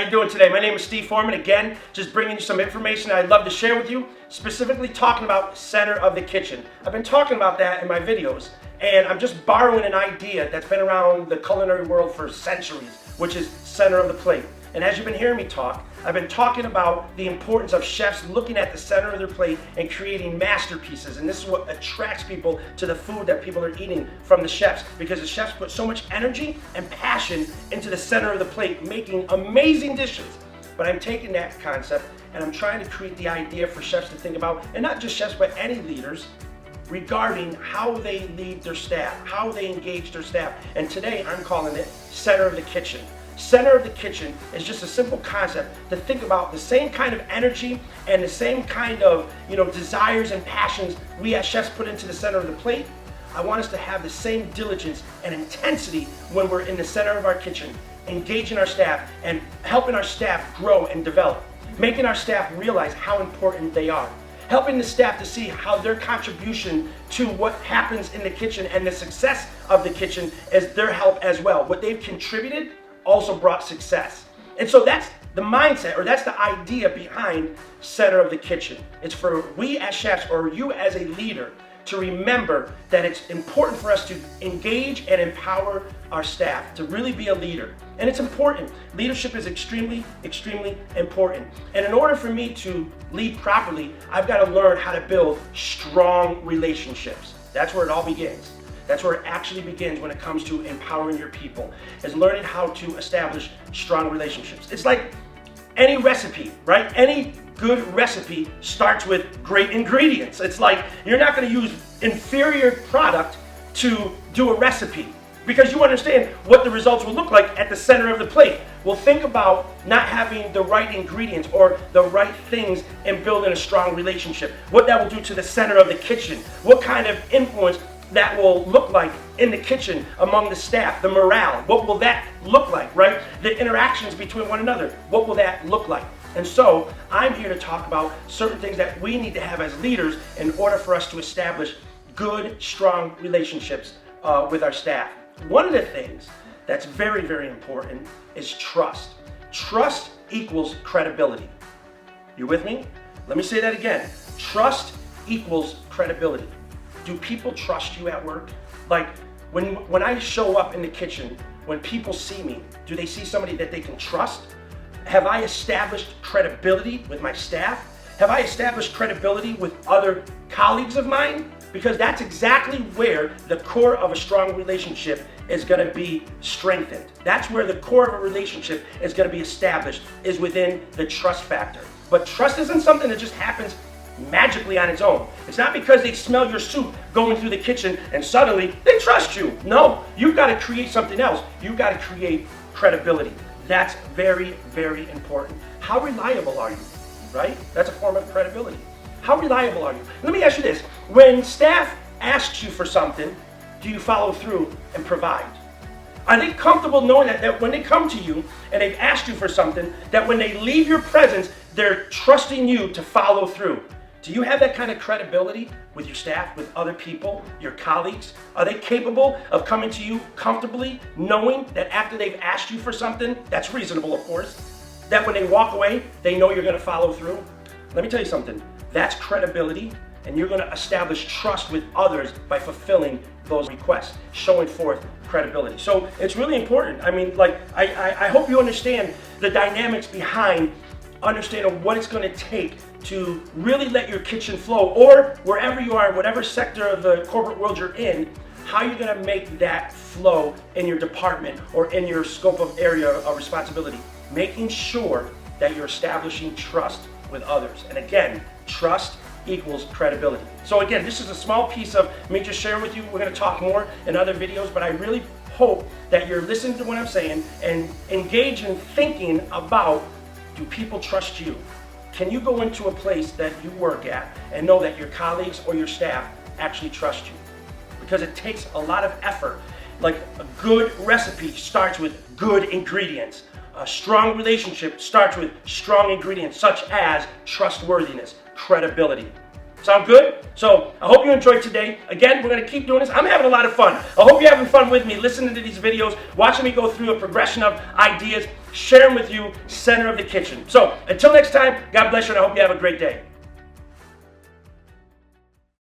you doing today? My name is Steve Foreman. Again, just bringing you some information I'd love to share with you, specifically talking about center of the kitchen. I've been talking about that in my videos, and I'm just borrowing an idea that's been around the culinary world for centuries, which is center of the plate. And as you've been hearing me talk, I've been talking about the importance of chefs looking at the center of their plate and creating masterpieces. And this is what attracts people to the food that people are eating from the chefs, because the chefs put so much energy and passion into the center of the plate, making amazing dishes. But I'm taking that concept and I'm trying to create the idea for chefs to think about, and not just chefs, but any leaders, regarding how they lead their staff, how they engage their staff. And today I'm calling it center of the kitchen. Center of the kitchen is just a simple concept to think about the same kind of energy and the same kind of desires and passions we as chefs put into the center of the plate. I want us to have the same diligence and intensity when we're in the center of our kitchen, engaging our staff and helping our staff grow and develop, making our staff realize how important they are, helping the staff to see how their contribution to what happens in the kitchen and the success of the kitchen is their help as well. What they've contributed also brought success. And so that's the mindset, or that's the idea behind center of the kitchen. It's for we as chefs, or you as a leader, to remember that it's important for us to engage and empower our staff to really be a leader. And it's important. Leadership is extremely, extremely important. And in order for me to lead properly, I've got to learn how to build strong relationships. That's where it all begins. That's where it actually begins when it comes to empowering your people, is learning how to establish strong relationships. It's like any recipe, right? Any good recipe starts with great ingredients. It's like you're not going to use inferior product to do a recipe, because you understand what the results will look like at the center of the plate. Well, think about not having the right ingredients or the right things in building a strong relationship. What that will do to the center of the kitchen. What kind of influence that will look like in the kitchen among the staff, the morale. What will that look like, right? The interactions between one another. What will that look like? And so I'm here to talk about certain things that we need to have as leaders in order for us to establish good, strong relationships with our staff. One of the things that's very, very important is trust. Trust equals credibility. You with me? Let me say that again. Trust equals credibility. Do people trust you at work? Like when I show up in the kitchen, when people see me, do they see somebody that they can trust? Have I established credibility with my staff? Have I established credibility with other colleagues of mine? Because that's exactly where the core of a strong relationship is going to be strengthened. That's where the core of a relationship is going to be established, is within the trust factor. But trust isn't something that just happens magically on its own. It's not because they smell your soup going through the kitchen and suddenly they trust you. No, you've got to create something else. You've got to create credibility. That's very, very important. How reliable are you, right? That's a form of credibility. How reliable are you? Let me ask you this. When staff asks you for something, do you follow through and provide? Are they comfortable knowing that when they come to you and they've asked you for something, that when they leave your presence, they're trusting you to follow through? Do you have that kind of credibility with your staff, with other people, your colleagues? Are they capable of coming to you comfortably, knowing that after they've asked you for something, that's reasonable of course, that when they walk away, they know you're going to follow through? Let me tell you something. That's credibility, and you're going to establish trust with others by fulfilling those requests, showing forth credibility. So it's really important. I mean, I hope you understand the dynamics behind understanding what it's going to take to really let your kitchen flow, or wherever you are, whatever sector of the corporate world you're in, how you're going to make that flow in your department or in your scope of area of responsibility. Making sure that you're establishing trust with others. And again, trust equals credibility. So again, this is a small piece of me just sharing with you. We're going to talk more in other videos, but I really hope that you're listening to what I'm saying and engage in thinking about, do people trust you? Can you go into a place that you work at and know that your colleagues or your staff actually trust you? Because it takes a lot of effort. Like a good recipe starts with good ingredients. A strong relationship starts with strong ingredients such as trustworthiness, credibility. Sound good? So I hope you enjoyed today. Again, we're going to keep doing this. I'm having a lot of fun. I hope you're having fun with me, listening to these videos, watching me go through a progression of ideas, sharing with you center of the kitchen. So until next time, God bless you, and I hope you have a great day.